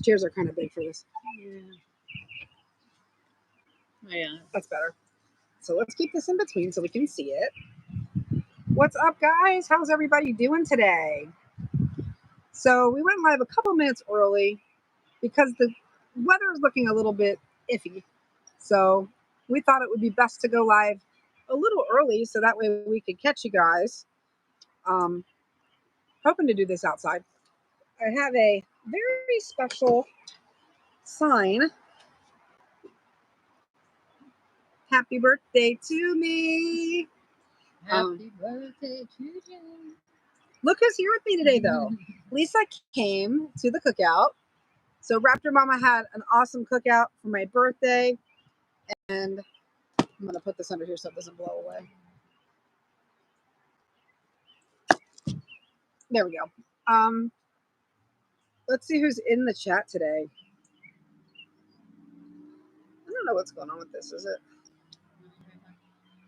chairs are kind of big for this. Yeah. Oh, yeah. That's better. So let's keep this in between so we can see it. What's up, guys? How's everybody doing today? So we went live a couple minutes early because the weather is looking a little bit iffy. So we thought it would be best to go live a little early so that way we could catch you guys. Hoping to do this outside. I have a very special sign. Happy birthday to me. Happy birthday to you. Look who's here with me today, though. Lisa came to the cookout. So Raptor Mama had an awesome cookout for my birthday. And I'm going to put this under here so it doesn't blow away. There we go. Let's see who's in the chat today. I don't know what's going on with this, is it?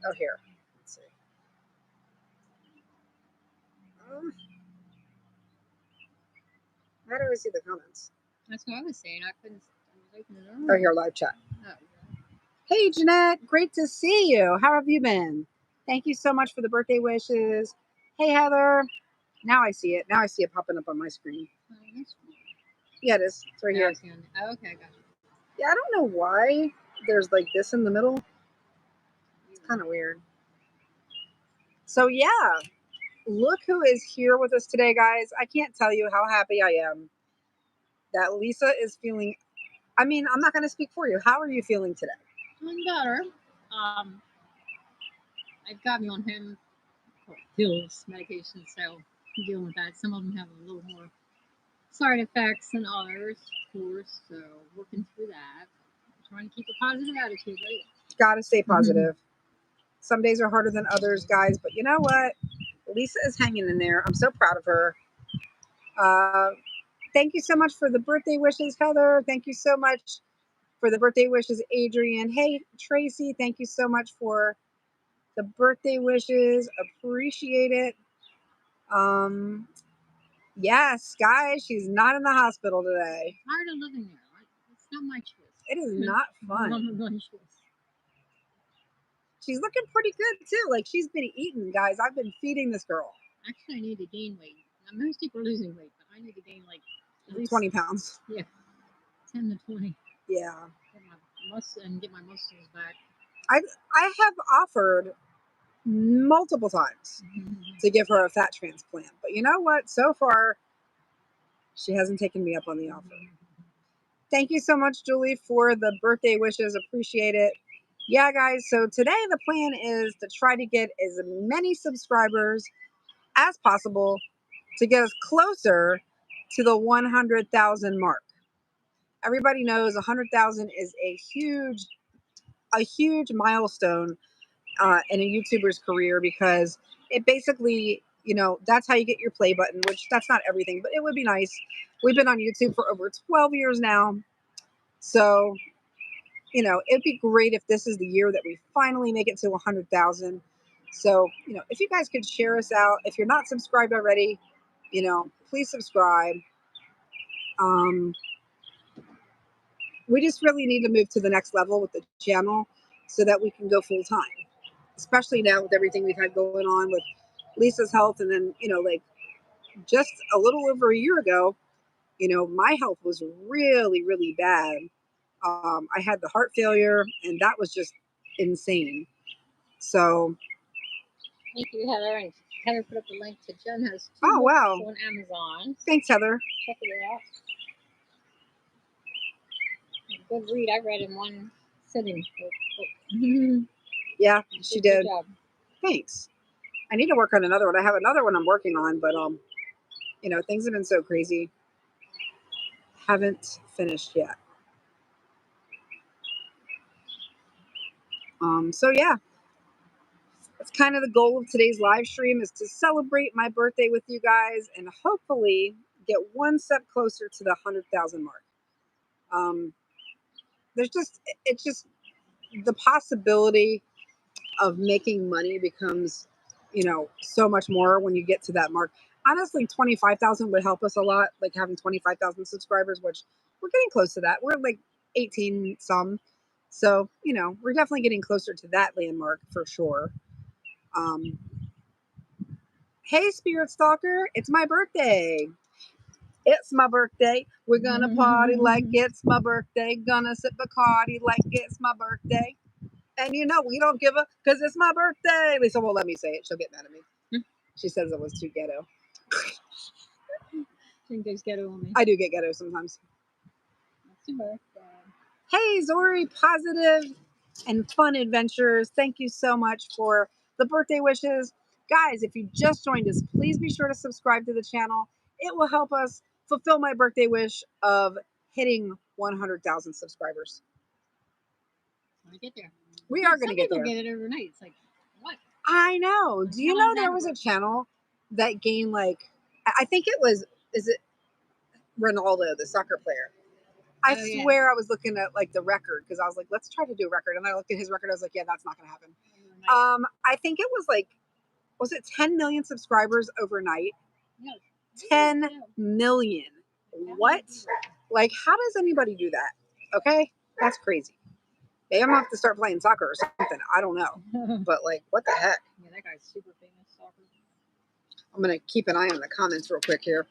Oh, here. Let's see. How do I see the comments? That's what I was saying. I was opening it up. Oh, here, live chat. Oh, Hey, Jeanette. Great to see you. How have you been? Thank you so much for the birthday wishes. Hey, Heather. Now I see it. Now I see it popping up on my screen. oh, that's cool. Yeah, it is. It's right here. Oh, okay, gotcha. Yeah, I don't know why there's like this in the middle. It's kind of weird. So, yeah. Look who is here with us today, guys. I can't tell you how happy I am that Lisa is feeling. I mean, I'm not going to speak for you. How are you feeling today? I'm better. I've got me on home pills, medication, so I'm dealing with that. Some of them have a little more side effects than others, of course, so working through that. I'm trying to keep a positive attitude, right? Gotta stay positive. Some days are harder than others, guys, but you know what? Lisa is hanging in there. I'm so proud of her. Thank you so much for the birthday wishes, Heather. Thank you so much for the birthday wishes, Adrian. Hey, Tracy, thank you so much for the birthday wishes. Appreciate it. Yes, guys, she's not in the hospital today. I'm tired of living there. It's not my choice. It is not fun. Not my choice. She's looking pretty good too. Like she's been eating, guys. I've been feeding this girl. Actually, I need to gain weight. Now, most people are losing weight, but I need to gain like at least 20 pounds. Yeah, 10 to 20. Yeah. Get my muscles back. I have offered multiple times to give her a fat transplant, but you know what? So far, she hasn't taken me up on the offer. Thank you so much, Julie, for the birthday wishes. Appreciate it. Yeah, guys. So today the plan is to try to get as many subscribers as possible to get us closer to the 100,000 mark. Everybody knows 100,000 is a huge milestone in a YouTuber's career because it basically, that's how you get your play button, which that's not everything, but it would be nice. We've been on YouTube for over 12 years now. So, it'd be great if this is the year that we finally make it to 100,000. So, if you guys could share us out, if you're not subscribed already, please subscribe. We just really need to move to the next level with the channel so that we can go full time, especially now with everything we've had going on with Lisa's health. And then, like just a little over a year ago, my health was really, really bad. I had the heart failure and that was just insane. So. Thank you, Heather. And Heather put up the link to Jen has 2 oh, books wow. on Amazon. Thanks, Heather. Check it out. A good read. I read in one sitting. Yeah, she did. Good job. Thanks. I need to work on another one. I have another one I'm working on, but things have been so crazy. Haven't finished yet. So yeah, that's kind of the goal of today's live stream, is to celebrate my birthday with you guys and hopefully get one step closer to the 100,000 mark. It's just the possibility of making money becomes, so much more when you get to that mark. honestly, 25,000 would help us a lot. Like having 25,000 subscribers, which we're getting close to that. We're like 18 some. So, you know, we're definitely getting closer to that landmark for sure. Um, hey, Spirit Stalker, it's my birthday. It's my birthday. We're gonna party like it's my birthday. Gonna sip Bacardi like it's my birthday. And you know, we don't give a because it's my birthday. Lisa won't let me say it. She'll get mad at me. She says it was too ghetto. I think there's ghetto on me. I do get ghetto sometimes. It's your birthday. Hey, Zori, positive and fun adventures. Thank you so much for the birthday wishes. Guys, if you just joined us, please be sure to subscribe to the channel. It will help us fulfill my birthday wish of hitting 100,000 subscribers. I get there. We are going to get there. Some people get it overnight. It's like, what? I know. Do you know there was a channel that gained like, I think it was, is it Ronaldo, the soccer player? I swear I was looking at like the record because I was like, let's try to do a record. And I looked at his record. I was like, yeah, that's not going to happen. I think it was like, was it 10 million subscribers overnight? No. 10 million. What? Like, how does anybody do that? Okay. That's crazy. Maybe I'm going to have to start playing soccer or something. I don't know. But like, what the heck? Yeah, that guy's super famous soccer. I'm going to keep an eye on the comments real quick here.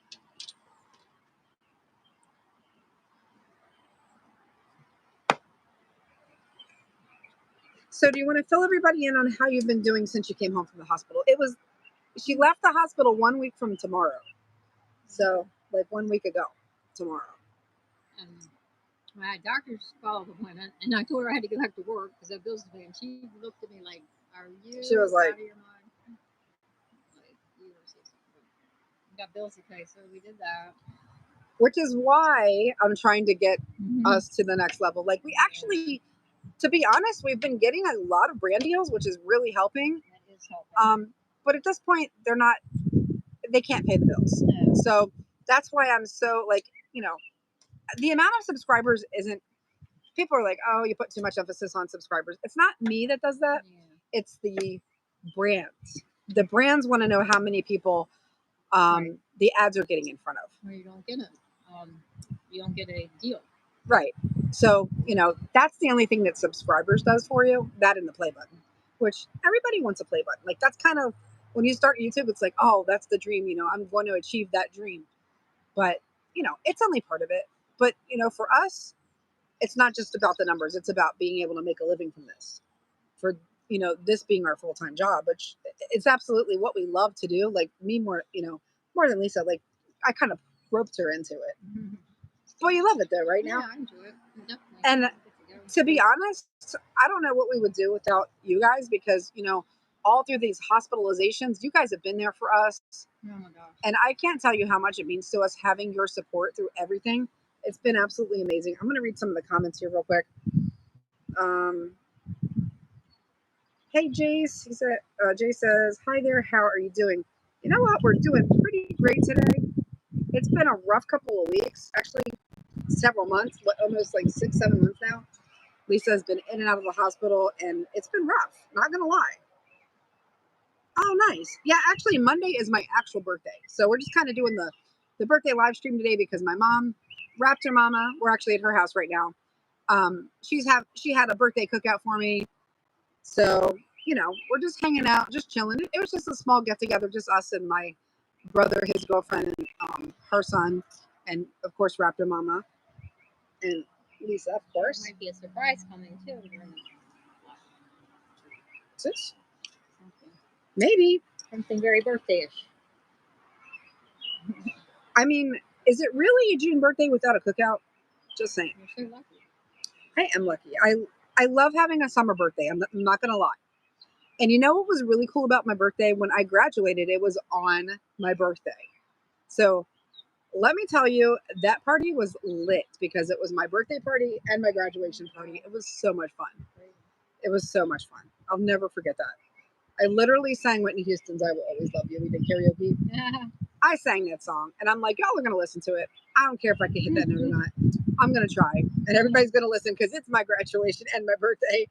So do you want to fill everybody in on how you've been doing since you came home from the hospital? She left the hospital 1 week from tomorrow. So like 1 week ago tomorrow. I had doctor's follow-up appointment, and I told her I had to go back to work because I have bills to pay. And she looked at me like, "Are you She was like, out of your mind?" Like, you got bills to pay, so we did that. Which is why I'm trying to get us to the next level. Like we actually, to be honest, we've been getting a lot of brand deals, which is really helping. That is helping. But at this point, they can't pay the bills. No. So that's why I'm so like, you know, the amount of subscribers isn't, people are like, oh, you put too much emphasis on subscribers. It's not me that does that. Yeah. It's the brands. The brands want to know how many people Right. the ads are getting in front of. Or you don't get it. You don't get a deal. Right. So, you know, that's the only thing that subscribers does for you, that and the play button, which everybody wants a play button. Like that's kind of, when you start YouTube, it's like, oh, that's the dream, you know, I'm going to achieve that dream. But, you know, it's only part of it. But, you know, for us, it's not just about the numbers. It's about being able to make a living from this. For, you know, this being our full-time job, which it's absolutely what we love to do. Like me more, you know, more than Lisa, like I kind of roped her into it. Mm-hmm. Well, you love it though, right now? Yeah, I enjoy it. Definitely. And to be honest, I don't know what we would do without you guys because, you know, all through these hospitalizations, you guys have been there for us. Oh my gosh. And I can't tell you how much it means to us having your support through everything. It's been absolutely amazing. I'm going to read some of the comments here real quick. Hey, Jace. He said, Jay says, hi there. How are you doing? You know what? We're doing pretty great today. It's been a rough couple of weeks, actually several months, almost like 6-7 months now. Lisa has been in and out of the hospital, and it's been rough. Not gonna lie. Oh, nice. Yeah, actually, Monday is my actual birthday, so we're just kind of doing the birthday live stream today because my mom, Raptor Mama, we're actually at her house right now. She had a birthday cookout for me, so you know we're just hanging out, just chilling. It was just a small get together, just us and my brother, his girlfriend, and her son, and of course Raptor Mama and Lisa, of course. There might be a surprise coming too. Something. Maybe. Something very birthday-ish. I mean, is it really a June birthday without a cookout? Just saying. You're so lucky. I am lucky. I love having a summer birthday. I'm not going to lie. And you know what was really cool about my birthday? When I graduated, it was on my birthday. So let me tell you, that party was lit because it was my birthday party and my graduation party. It was so much fun. It was so much fun. I'll never forget that. I literally sang Whitney Houston's I Will Always Love You. We did karaoke. I sang that song, and I'm like, y'all are going to listen to it. I don't care if I can hit that note or not. I'm going to try, and everybody's going to listen because it's my graduation and my birthday.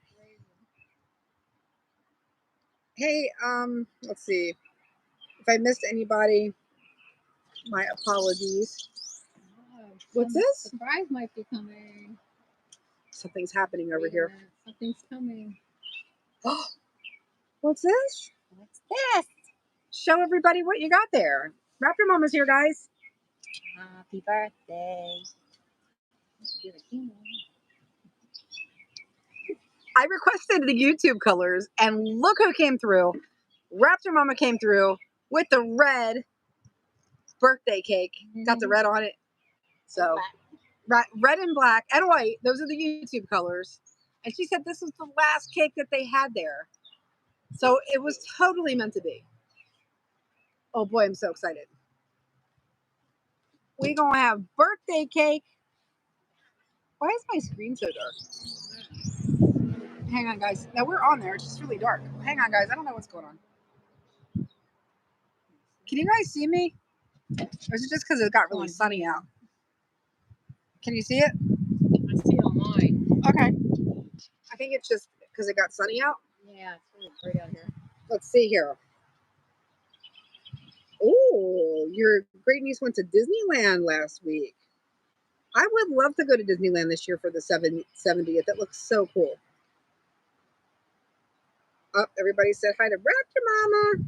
Hey, let's see. If I missed anybody, My apologies. Oh, What's some this? surprise might be coming. Something's happening over Wait a here. minute, something's coming. What's this? What's this? Show everybody what you got there. Raptor Mama's here, guys. Happy birthday. Get a candle. I requested the YouTube colors, and look who came through. Raptor Mama came through with the red birthday cake. Got the red on it. So, red and black and white. Those are the YouTube colors. And she said this was the last cake that they had there. So it was totally meant to be. Oh boy, I'm so excited. We're going to have birthday cake. Why is my screen so dark? Hang on, guys. Now we're on there. It's just really dark. Hang on, guys. I don't know what's going on. Can you guys see me? Or is it just because it got really sunny out? Can you see it? I see it online. Okay. I think it's just because it got sunny out. Yeah, it's really bright out here. Let's see here. Oh, your great niece went to Disneyland last week. I would love to go to Disneyland this year for the 70th. That looks so cool. Oh, everybody said hi to Raptor Mama.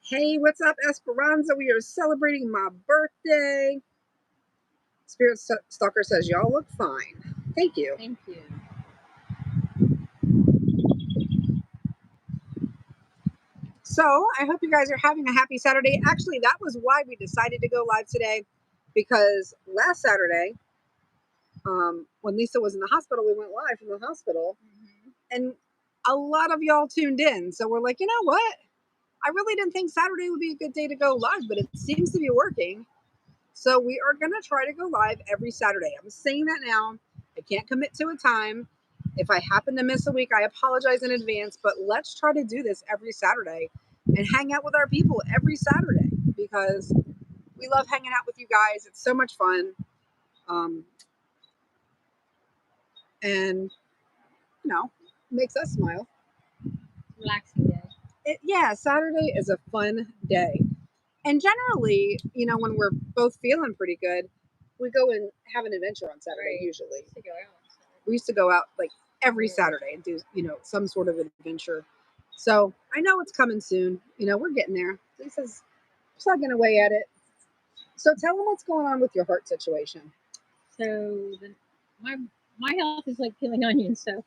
Hey, what's up, Esperanza? We are celebrating my birthday. Spirit Stalker says, y'all look fine. Thank you. Thank you. So I hope you guys are having a happy Saturday. Actually, that was why we decided to go live today, because last Saturday, when Lisa was in the hospital, we went live from the hospital, and a lot of y'all tuned in. So we're like, you know what? I really didn't think Saturday would be a good day to go live, but it seems to be working. So we are going to try to go live every Saturday. I'm saying that now. I can't commit to a time. If I happen to miss a week, I apologize in advance, but let's try to do this every Saturday and hang out with our people every Saturday, because we love hanging out with you guys. It's so much fun. And, you know, makes us smile. Relaxing day. Yeah, Saturday is a fun day. And generally, you know, when we're both feeling pretty good, we go and have an adventure on Saturday, usually. We used to go out like every Saturday and do, you know, some sort of adventure. So I know it's coming soon. You know, we're getting there. Lisa's plugging away at it. So tell them what's going on with your heart situation. So my health is like peeling onions. So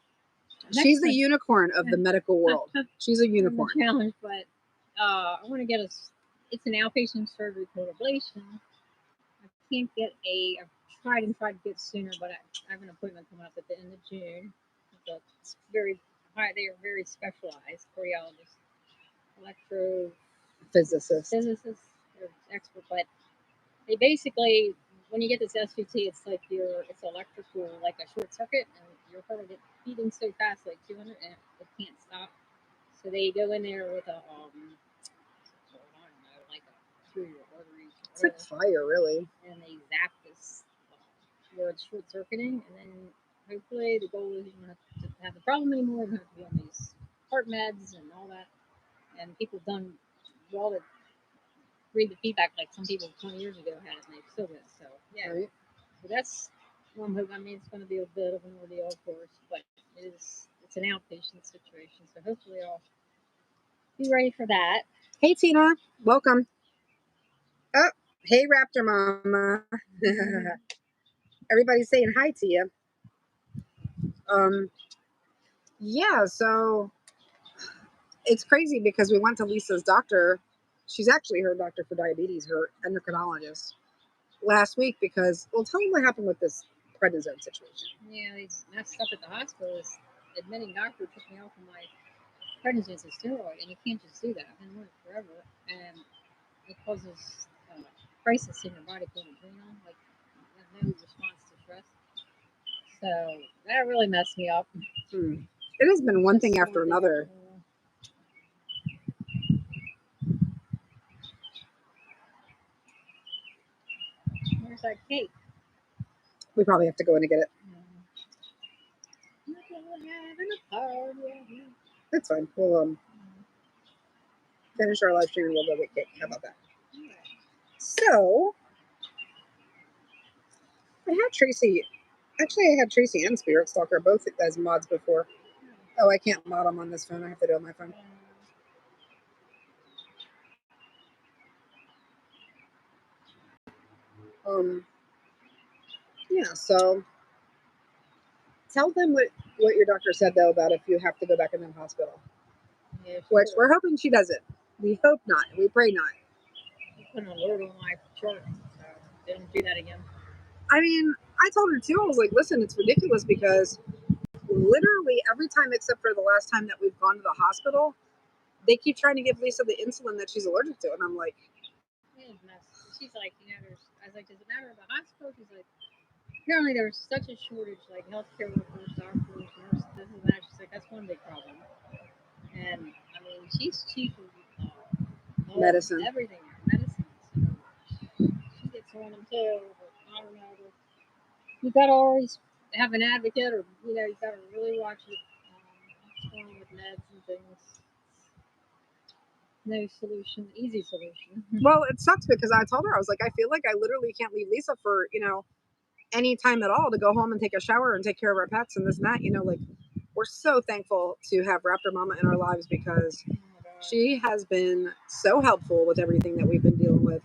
she's the unicorn of the medical world. She's a unicorn. Challenge, but I want to get it's an outpatient surgery called ablation. I can't get I've tried to get sooner, but I have an appointment coming up at the end of June. It's very high. They are very specialized cardiologists, physicists, they're expert, but they basically, when you get this SVT, it's like it's electrical, like a short circuit, and your heart will get beating so fast, like 200, and it can't stop. So they go in there with a, I don't know, like through your arteries. It's like fire, really. And they zap this where it's short circuiting, and then hopefully the goal is you don't have to have the problem anymore. You don't have to be on these heart meds and all that. And people have done well to read the feedback, like some people 20 years ago had it and they still do it. So yeah, right. So that's one hope. I mean, it's going to be a bit of an ordeal, of course, but it's an outpatient situation. So hopefully I'll be ready for that. Hey Tina, welcome. Oh, hey Raptor Mama. Everybody's saying hi to you. Yeah, so it's crazy because we went to Lisa's doctor. She's actually her doctor for diabetes, her endocrinologist, last week because, well, tell me what happened with this prednisone situation. Yeah, they messed up at the hospital. This admitting doctor took me off of my prednisone as a steroid, and you can't just do that. I've been on it forever, and it causes crisis in your body called adrenal, like no response to stress. So that really messed me up. It has been one thing after another. Where's that cake? We probably have to go in and get it. That's fine. We'll finish our live stream and we'll go get cake. How about that? So I had Tracy. Actually, I had Tracy and Spirit Stalker both as mods before. Oh, I can't mod them on this phone. I have to do it on my phone. Yeah. So tell them what your doctor said though about if you have to go back in the hospital. Yeah, Which we're hoping she doesn't. We hope not. We pray not. I put an alert on my chart, so they don't do that again. I mean, I told her too. I was like, listen, it's ridiculous because literally every time except for the last time that we've gone to the hospital, they keep trying to give Lisa the insulin that she's allergic to, and I'm like, she's like, I was like, does it matter about hospital? She's like, apparently there's such a shortage, like healthcare workers, doctors, nurses, this and that. She's like, that's one big problem. And I mean, she's cheap with medicine, everything, medicine. So she gets on them too. But I don't know. You gotta always have an advocate, or you gotta really watch it. What's going on with meds and things. No solution, easy solution. Well, it sucks because I told her, I was like, I feel like I literally can't leave Lisa for, any time at all to go home and take a shower and take care of our pets and this and that. Like we're so thankful to have Raptor Mama in our lives because she has been so helpful with everything that we've been dealing with.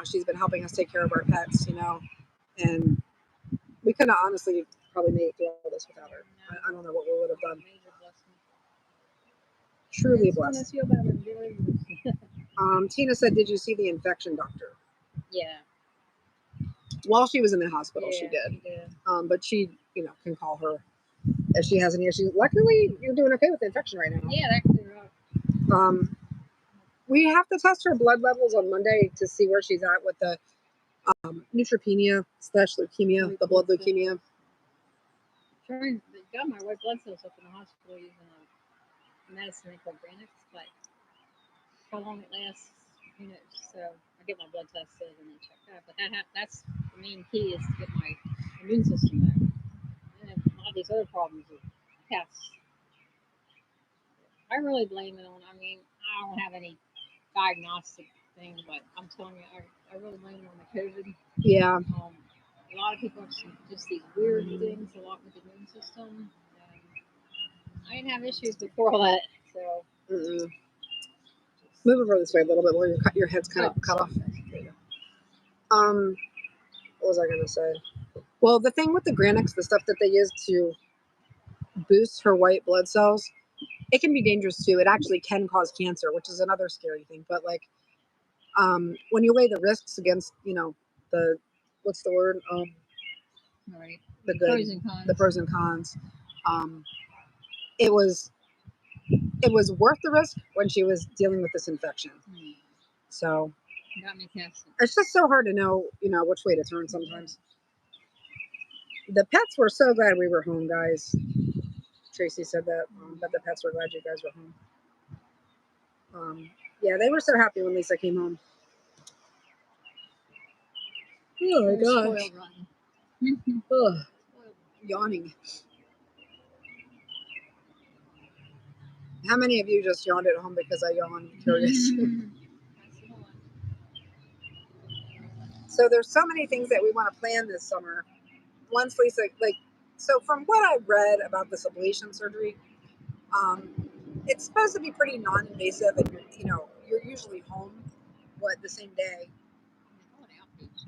She's been helping us take care of our pets, and we couldn't honestly probably made it through all this without her. I don't know what we would have done. Truly blessed. Tina said, did you see the infection doctor? Yeah. While she was in the hospital, Yeah, she did. She did. But she, can call her if she has any issues. Luckily, you're doing okay with the infection right now. Yeah, that cleared up. We have to test her blood levels on Monday to see where she's at with the neutropenia / leukemia, the blood leukemia. They got my white blood cells up in the hospital using a medicine they call Granix, but how long it lasts, who knows? So I get my blood tested and then check that. But that's the main key is to get my immune system back. And a lot of these other problems with pests, I really blame it on. I mean, I don't have any diagnostic thing, but I'm telling you, I really blame it on the COVID. Yeah. A lot of people have just these weird things a lot with the immune system. I didn't have issues before all that, so. Move over this way a little bit more. Your head's kind of cut off. What was I going to say? Well, the thing with the Granix, the stuff that they use to boost her white blood cells, it can be dangerous too. It actually can cause cancer, which is another scary thing. But like, when you weigh the risks against, the, what's the word? Right. The good, the pros and cons. It was worth the risk when she was dealing with this infection. So got me tested. It's just so hard to know, which way to turn sometimes. The pets were so glad we were home, guys. Tracy said that, but the pets were glad you guys were home. Yeah, they were so happy when Lisa came home. Oh my gosh. Yawning. How many of you just yawned at home because I yawned? Curious. So there's so many things that we want to plan this summer. Once Lisa, so from what I read about this ablation surgery, it's supposed to be pretty non-invasive, and you're usually home, the same day.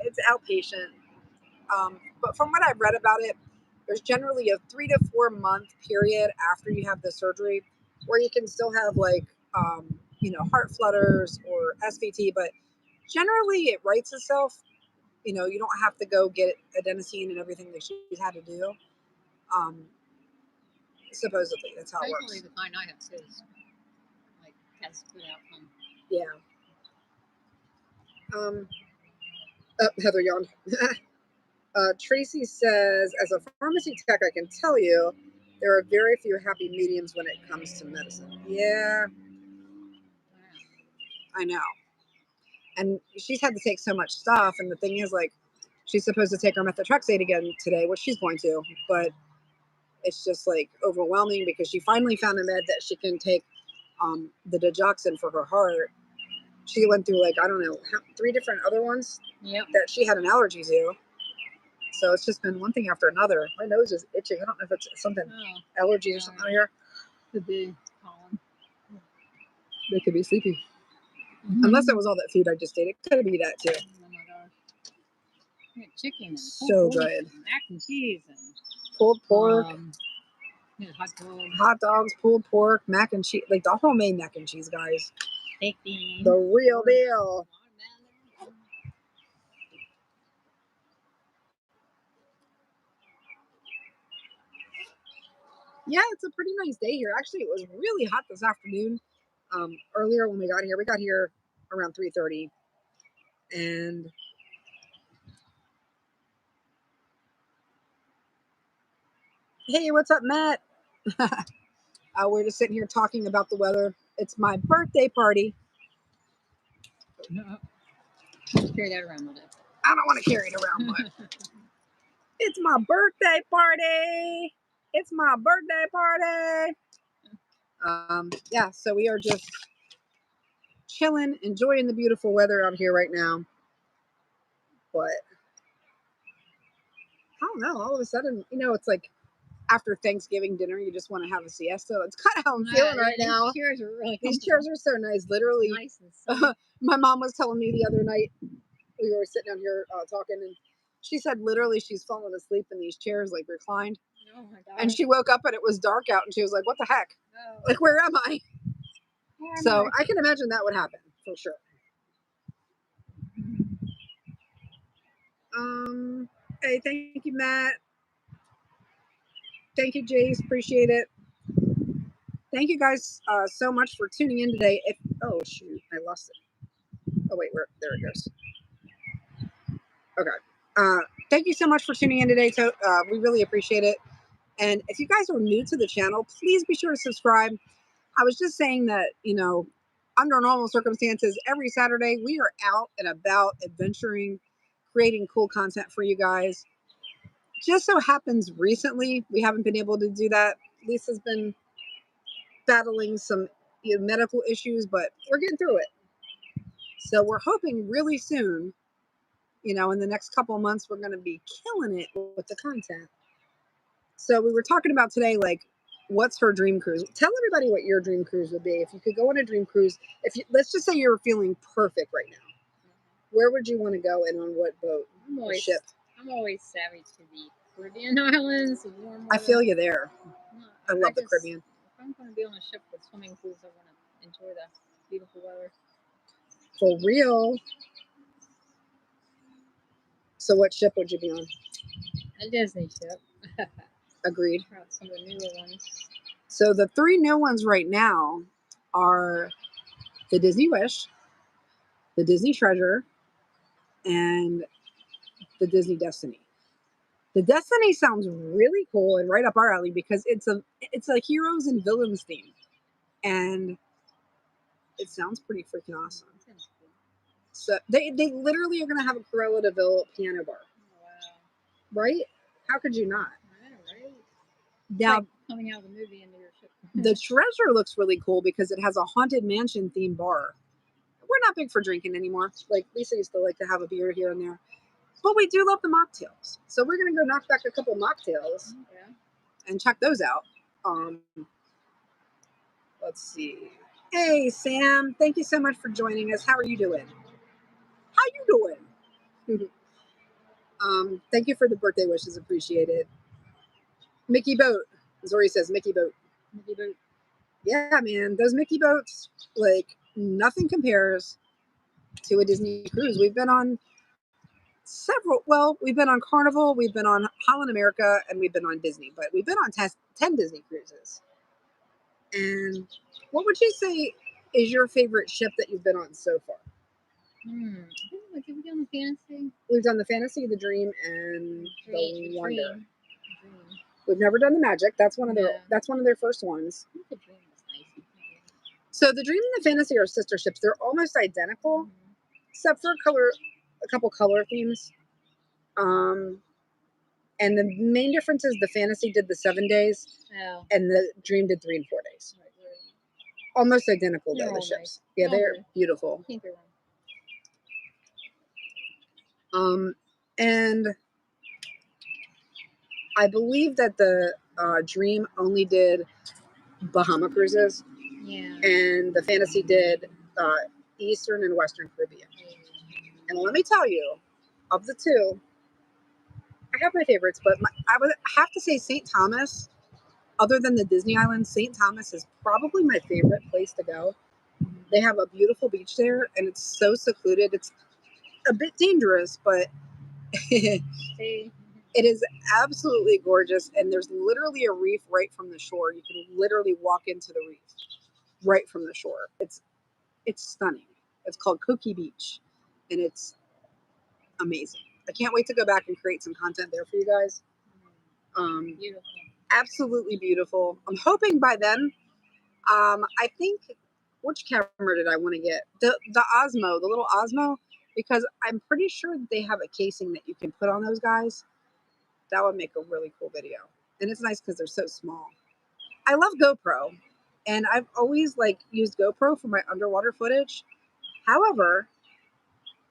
It's outpatient. But from what I've read about it, there's generally a 3 to 4 month period after you have the surgery where you can still have heart flutters or SVT, but generally it writes itself. You don't have to go get adenosine and everything that she's had to do. Supposedly, that's how it works. The kind I have is has good outcome. Yeah. Heather yawned. Tracy says, as a pharmacy tech, I can tell you there are very few happy mediums when it comes to medicine. Yeah. I know. And she's had to take so much stuff. And the thing is, she's supposed to take her methotrexate again today, which she's going to, but it's just overwhelming because she finally found a med that she can take the digoxin for her heart She went through like, I don't know, 3 different other ones that she had an allergy to. So it's just been one thing after another. My nose is itching. I don't know if it's something allergies or something out here. Could be pollen. They could be sleepy. Unless it was all that food I just ate. It could be that too. Oh my gosh. Yeah, chicken and so good. And mac and cheese and pulled pork. Yeah, hot dogs, pulled pork, mac and cheese. Like the homemade mac and cheese, guys. Baked beans. The real deal. Yeah, it's a pretty nice day here. Actually, it was really hot this afternoon. Earlier when we got here around 3:30, and hey, what's up, Matt? We're just sitting here talking about the weather. It's my birthday party. Carry that around with it. I don't want to carry it around much. It's my birthday party. It's my birthday party. Yeah, so we are just chilling, enjoying the beautiful weather out here right now. But I don't know, all of a sudden, it's like after Thanksgiving dinner, you just want to have a siesta. That's kind of how I'm feeling right now. These chairs are really These chairs are so nice. Literally, nice and my mom was telling me the other night, we were sitting down here talking, and she said literally she's fallen asleep in these chairs, like reclined. Oh my God. And she woke up and it was dark out, and she was like, what the heck? Oh. Like, where am I? So I can imagine that would happen for sure. Hey, thank you, Matt. Thank you, Jace. Appreciate it. Thank you guys so much for tuning in today. Oh shoot, I lost it. Oh wait, there it goes. Okay. Thank you so much for tuning in today. So we really appreciate it. And if you guys are new to the channel, please be sure to subscribe. I was just saying that, under normal circumstances, every Saturday we are out and about adventuring, creating cool content for you guys. Just so happens recently we haven't been able to do that. Lisa's been battling some medical issues, but we're getting through it. So we're hoping really soon, in the next couple of months, we're going to be killing it with the content. So we were talking about today, like, what's her dream cruise? Tell everybody what your dream cruise would be. If you could go on a dream cruise, let's just say you're feeling perfect right now, where would you want to go and on what boat or ship? I'm always savvy to the Caribbean islands. I feel you there. I love the Caribbean. If I'm going to be on a ship with swimming pools, I want to enjoy the beautiful weather. For real. So what ship would you be on? A Disney ship. Agreed. Some of the newer ones. So the 3 new ones right now are the Disney Wish, the Disney Treasure, and the Disney Destiny. The Destiny sounds really cool and right up our alley because it's a heroes and villains theme, and it sounds pretty freaking awesome. So they literally are going to have a Cruella de Vil piano bar. Wow. Right? How could you not? Right. Now, like coming out of the movie into your ship. The Treasure looks really cool because it has a Haunted Mansion themed bar. We're not big for drinking anymore. Like, Lisa used to like to have a beer here and there. But we do love the mocktails. So we're going to go knock back a couple mocktails and check those out. Let's see. Hey, Sam. Thank you so much for joining us. How are you doing? How you doing? Thank you for the birthday wishes. Appreciate it. Mickey Boat. Zori says Mickey Boat. Mickey Boat. Yeah, man. Those Mickey boats, like, nothing compares to a Disney cruise. We've been on we've been on Carnival, we've been on Holland America, and we've been on Disney, but we've been on 10 Disney cruises. And what would you say is your favorite ship that you've been on so far? Did we done the Fantasy? We've done the Fantasy, the Dream, and the Wonder. Dream. We've never done the Magic. That's one of their first ones. The Dream was nice. So the Dream and the Fantasy are sister ships. They're almost identical, except for a couple color themes. And the main difference is the Fantasy did the 7 days, and the Dream did 3 and 4 days. almost identical They're though, the all ships. nice. Yeah, I they're agree. beautiful. Can't go wrong. And I believe that the Dream only did Bahama cruises, Yeah. and the Fantasy did Eastern and Western Caribbean. And let me tell you, of the two, I have my favorites, but I would have to say St. Thomas. Other than the Disney Island, St. Thomas is probably my favorite place to go. They have a beautiful beach there, and it's so secluded. It's a bit dangerous, but it is absolutely gorgeous. And there's literally a reef right from the shore. You can literally walk into the reef right from the shore. It's stunning. It's called Cookie Beach, and it's amazing. I can't wait to go back and create some content there for you guys. Beautiful. Absolutely beautiful. I'm hoping by then. I think, which camera did I want to get? The Osmo, the little Osmo, because I'm pretty sure that they have a casing that you can put on those guys. That would make a really cool video, and it's nice because they're so small. I love GoPro, and I've always like used GoPro for my underwater footage. However,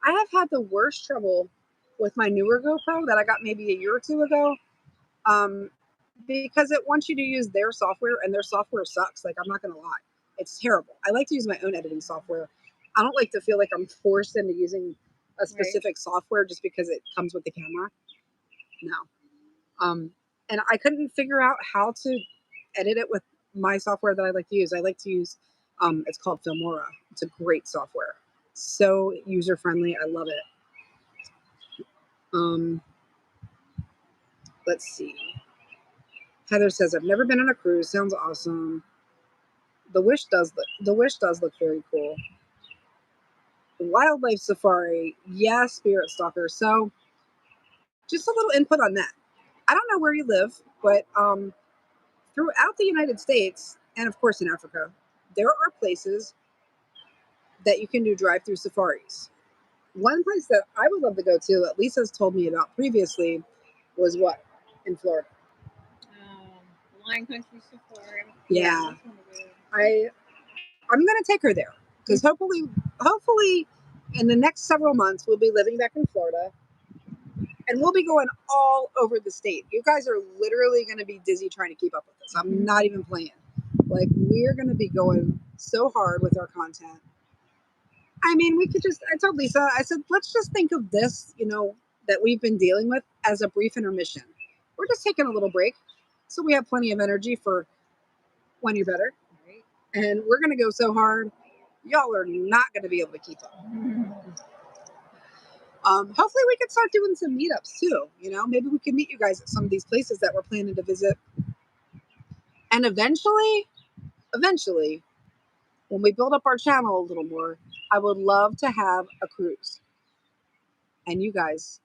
I have had the worst trouble with my newer GoPro that I got maybe a year or two ago. Because it wants you to use their software, and their software sucks. Like, I'm not gonna lie, it's terrible. I like to use my own editing software. I don't like to feel like I'm forced into using a specific software just because it comes with the camera. No. And I couldn't figure out how to edit it with my software that I like to use. I like to use it's called Filmora. It's a great software. So user friendly. I love it. Let's see. Heather says, I've never been on a cruise. Sounds awesome. The Wish does look very cool. Wildlife safari, yeah, Spirit Stalker. So just a little input on that. I don't know where you live, but throughout the United States and of course in Africa, there are places that you can do drive-through safaris. One place that I would love to go to that Lisa's told me about previously was what? In Florida. Lion Country Safari. Yeah. I'm gonna take her there because hopefully in the next several months we'll be living back in Florida and we'll be going all over the state. You guys are literally gonna be dizzy trying to keep up with us. I'm not even playing. Like, we're gonna be going so hard with our content. I mean, I told Lisa, I said, let's just think of this, that we've been dealing with as a brief intermission. We're just taking a little break so we have plenty of energy for when you're better. And we're going to go so hard, y'all are not going to be able to keep up. Hopefully we can start doing some meetups too. Maybe we can meet you guys at some of these places that we're planning to visit. And eventually, when we build up our channel a little more, I would love to have a cruise. And you guys,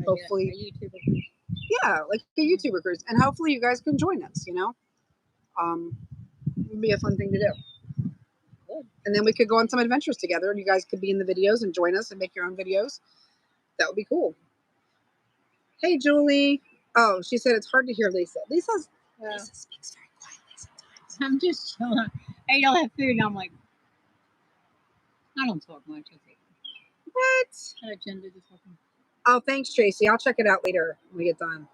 hopefully, yeah, like a YouTuber cruise. And hopefully you guys can join us, it would be a fun thing to do. And then we could go on some adventures together and you guys could be in the videos and join us and make your own videos. That would be cool. Hey, Julie. Oh, she said it's hard to hear Lisa. Lisa speaks very quietly sometimes. I'm just chilling. I ate all that food and I'm like, I don't talk much. What? I agenda to talking. Oh, thanks, Tracy. I'll check it out later when we get done.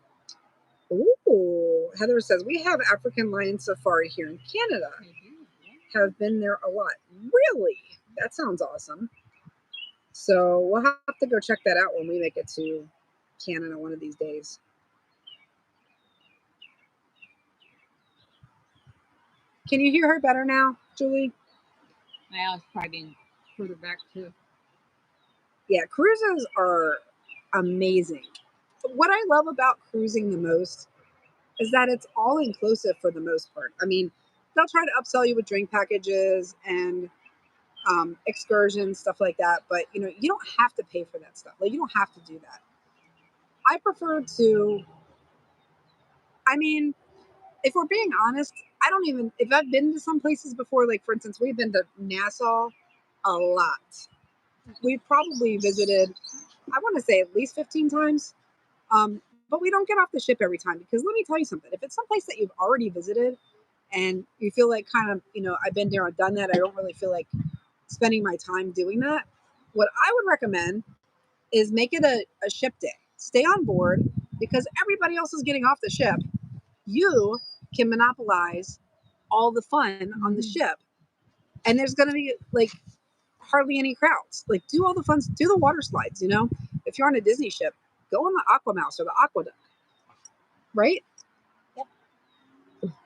Ooh, Heather says, we have African lion safari here in Canada. Have been there a lot. Really? That sounds awesome. So we'll have to go check that out when we make it to Canada one of these days. Can you hear her better now, Julie? My house probably being further back too. Yeah, cruises are amazing. What I love about cruising the most is that it's all inclusive for the most part. I mean, they'll try to upsell you with drink packages and excursions, stuff like that. But you don't have to pay for that stuff. Like, you don't have to do that. I prefer to. I mean, if we're being honest, I don't even. If I've been to some places before, like for instance, we've been to Nassau a lot. We've probably visited, I want to say at least 15 times. But we don't get off the ship every time because let me tell you something. If it's someplace that you've already visited, and you feel like kind of, I've been there, I've done that. I don't really feel like spending my time doing that. What I would recommend is make it a ship day. Stay on board because everybody else is getting off the ship. You can monopolize all the fun on the ship, and there's going to be like hardly any crowds. Like, do all the fun, do the water slides. If you're on a Disney ship, go on the Aqua Mouse or the Aqueduct, right? Yep.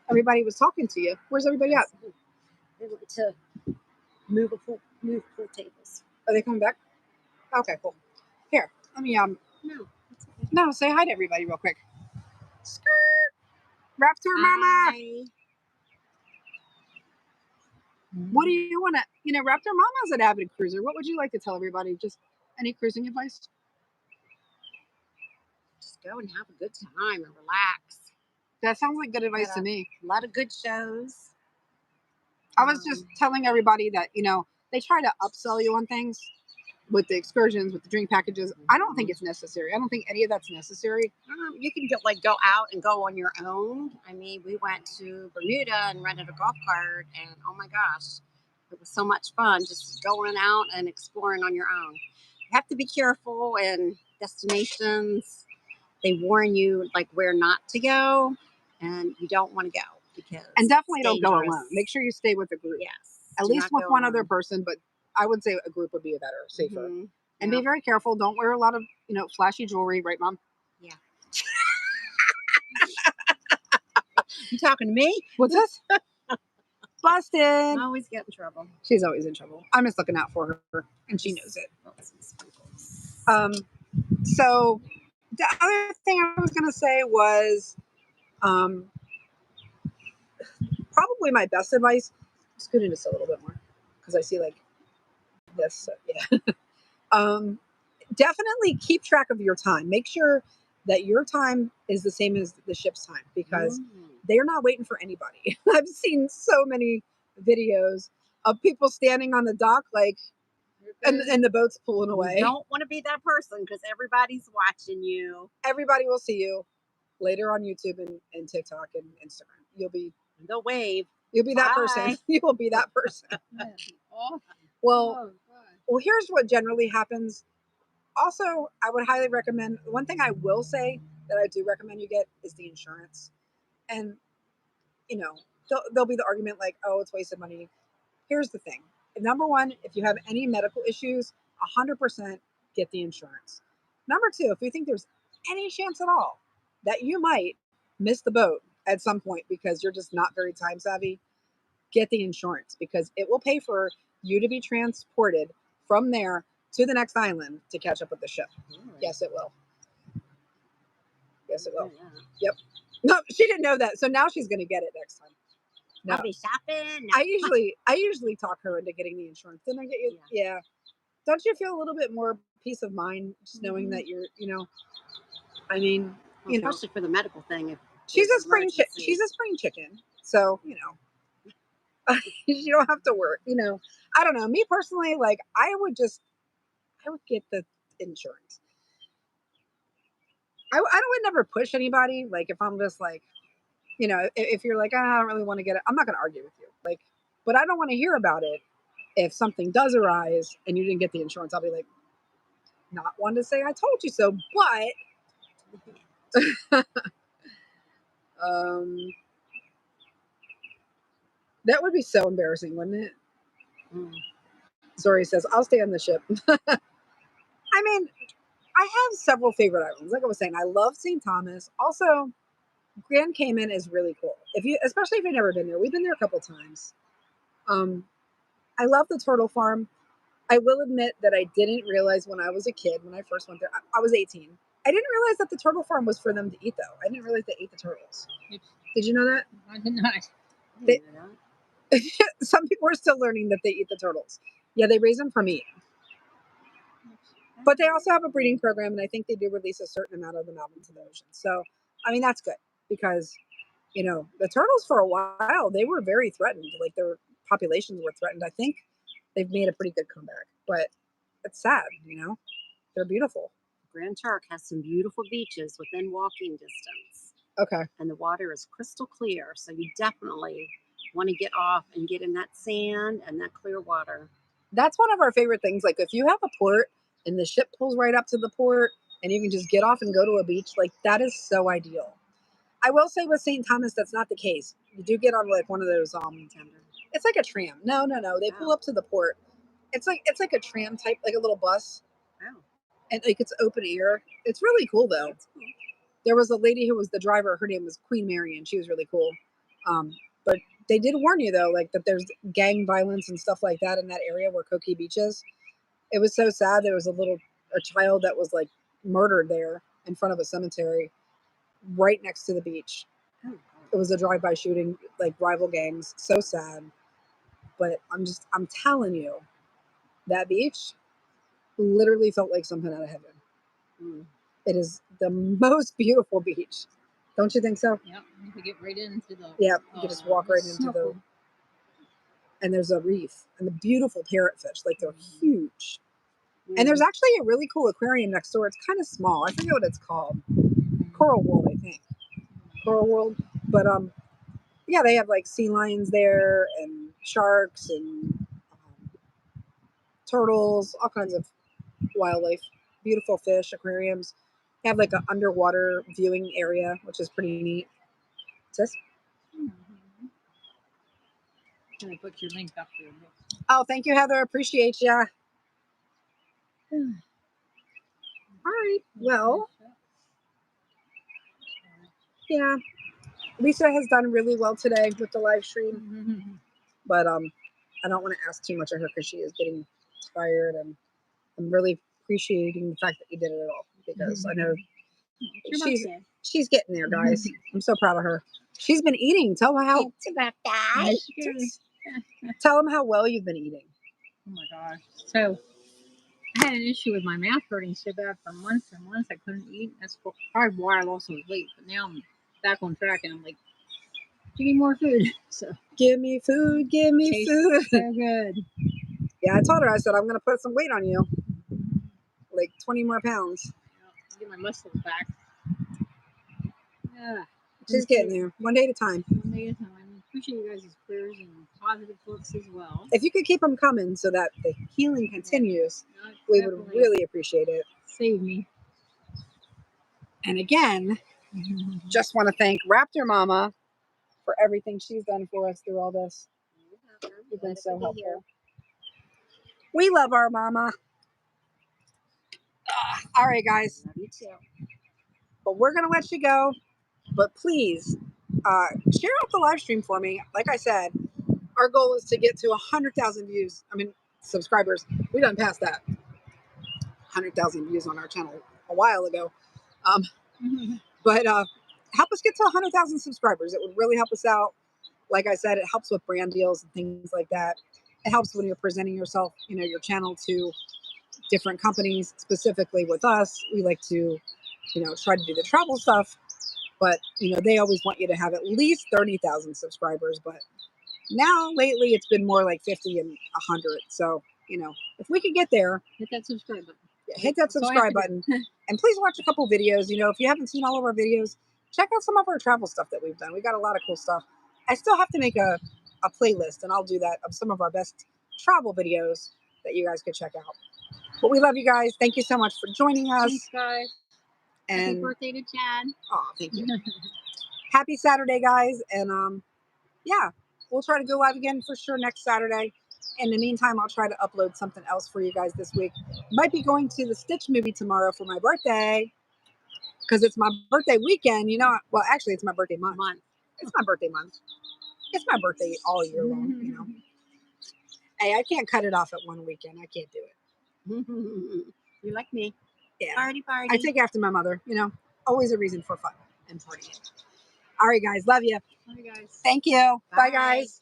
Everybody was talking to you. Where's everybody at? They went to move pool tables. Are they coming back? Okay, cool. Here, let me No, it's okay. no, say hi to everybody real quick. Skirt, Raptor Mama. Hi. What do you want to? Raptor Mama's an avid cruiser. What would you like to tell everybody? Just any cruising advice? Just go and have a good time and relax. That sounds like good advice to me. A lot of good shows. I was just telling everybody that, they try to upsell you on things with the excursions, with the drink packages. I don't think it's necessary. I don't think any of that's necessary. You can go out and go on your own. I mean, we went to Bermuda and rented a golf cart, and oh my gosh, it was so much fun just going out and exploring on your own. You have to be careful, and destinations, they warn you like where not to go, and you don't want to go because And definitely it's don't go dangerous. alone. Make sure you stay with a group. Yes, At do least not with go one alone. other person, but I would say a group would be better, safer. Mhm. And Yep. be very careful. Don't wear a lot of, flashy jewelry, right, Mom? Yeah. You talking to me? What's this? Busted. I always get in trouble. She's always in trouble. I'm just looking out for her, and she knows it. So the other thing I was going to say was probably my best advice. Scoot in just a little bit more because I see like this. So, yeah. Definitely keep track of your time. Make sure that your time is the same as the ship's time because they're not waiting for anybody. I've seen so many videos of people standing on the dock like and the boat's pulling away. You don't want to be that person because everybody's watching you. Everybody will see you later on YouTube and TikTok and Instagram. They'll wave. You'll be that person. You will be that person. Well, here's what generally happens. Also, I would highly recommend, one thing I will say that I do recommend you get is the insurance. And, there'll be the argument like, oh, it's wasted money. Here's the thing. Number one, if you have any medical issues, 100% get the insurance. Number two, if you think there's any chance at all that you might miss the boat at some point because you're just not very time savvy, get the insurance because it will pay for you to be transported from there to the next island to catch up with the ship. Really? Yes, it will. Yes, it will. Yeah. Yep. No, she didn't know that. So now she's going to get it next time. No. I'll be shopping. I usually talk her into getting the insurance. Didn't I get you? Yeah. Don't you feel a little bit more peace of mind just knowing that you're, I mean, especially for the medical thing. She's a spring chicken. So, you don't have to work, I don't know. Me personally, like I would get the insurance. I would never push anybody. Like if I'm just like, if you're like, I don't really want to get it, I'm not going to argue with you. Like, but I don't want to hear about it. If something does arise and you didn't get the insurance, I'll be like, not one to say I told you so, but that would be so embarrassing, wouldn't it? Zori says, I'll stay on the ship. I mean, I have several favorite islands. Like I was saying, I love St. Thomas. Also, Grand Cayman is really cool. Especially if you've never been there. We've been there a couple times. I love the turtle farm. I will admit that I didn't realize when I was a kid, when I first went there, I was 18. I didn't realize that the turtle farm was for them to eat, though. I didn't realize they ate the turtles. Did you know that? I did not. Some people are still learning that they eat the turtles. Yeah, they raise them for meat. But they also have a breeding program, and I think they do release a certain amount of them out into the ocean. So, I mean, that's good because, the turtles for a while, they were very threatened. Like their populations were threatened. I think they've made a pretty good comeback, but it's sad, They're beautiful. Grand Turk has some beautiful beaches within walking distance. Okay. and the water is crystal clear. So you definitely want to get off and get in that sand and that clear water. That's one of our favorite things. Like if you have a port and the ship pulls right up to the port and you can just get off and go to a beach, like that is so ideal. I will say with St. Thomas, that's not the case. You do get on like one of those it's like a tram. No. They pull up to the port. It's like a tram type, like a little bus. Wow. And like it's open air. It's really cool though. That's cool. There was a lady who was the driver. Her name was Queen Mary, and she was really cool. But they did warn you though, like that there's gang violence and stuff like that in that area where Coquille Beach is. It was so sad. There was a child that was like murdered there in front of a cemetery, right next to the beach. Oh, It was a drive-by shooting, like rival gangs. So sad. But I'm telling you, that beach literally felt like something out of heaven. mm. It is the most beautiful beach. Don't you think so? Yep. You could get right into the. Yeah, you can just walk right into snorkel. and there's a reef and the beautiful parrotfish, like they're huge. Mm. And there's actually a really cool aquarium next door. It's kind of small. I forget what it's called. Coral World, I think. Coral World. But yeah, they have like sea lions there and sharks and turtles, all kinds of wildlife, beautiful fish, aquariums. They have like an underwater viewing area, which is pretty neat. Sis? I'm gonna put your link up there. Oh, thank you, Heather. Appreciate ya. All right. Well, yeah. Lisa has done really well today with the live stream, but I don't want to ask too much of her because she is getting tired, and I'm really appreciating the fact that you did it all because I know she's getting there, guys. I'm so proud of her. She's been eating. Tell her how. It's about that. Tell them how well you've been eating. Oh my gosh. So I had an issue with my mouth hurting so bad for months and months I couldn't eat. That's probably why I lost some weight. But now I'm back on track and I'm like, give me more food. So Give me food. Give me tastes food. so good. Yeah, I told her. I said I'm gonna put some weight on you, like 20 more pounds. Get my muscles back. Yeah. She's getting there, one day at a time. One day at a time. I appreciate you guys' prayers and positive thoughts as well. If you could keep them coming so that the healing continues, Yeah, we would really appreciate it. save me. And again, just want to thank Raptor Mama for everything she's done for us through all this. You've been so helpful. We love our mama. All right, guys. Love you too. But we're going to let you go. But please share out the live stream for me. Like I said, our goal is to get to 100,000 views. I mean, subscribers. We done passed that. 100,000 views on our channel a while ago. But help us get to 100,000 subscribers. It would really help us out. Like I said, it helps with brand deals and things like that. It helps when you're presenting yourself, your channel to different companies. Specifically with us, we like to, try to do the travel stuff. But, they always want you to have at least 30,000 subscribers. But now, lately, it's been more like 50 and 100. So, if we could get there. Hit that subscribe button. Hit that subscribe button. And please watch a couple videos. If you haven't seen all of our videos, check out some of our travel stuff that we've done. We got a lot of cool stuff. I still have to make a playlist, and I'll do that, of some of our best travel videos that you guys could check out. But we love you guys. Thank you so much for joining us. Thanks, guys. And Happy birthday to Chad. Oh, thank you. Happy Saturday, guys. And yeah, we'll try to go live again for sure next Saturday. In the meantime, I'll try to upload something else for you guys this week. Might be going to the Stitch movie tomorrow for my birthday, because it's my birthday weekend. Well, actually, it's my birthday month. It's my birthday month. It's my birthday all year long. Hey, I can't cut it off at one weekend. I can't do it. You like me? Yeah. Party. I take after my mother. Always a reason for fun and partying. All right, guys. Love you. Love you guys. Thank you. Bye guys.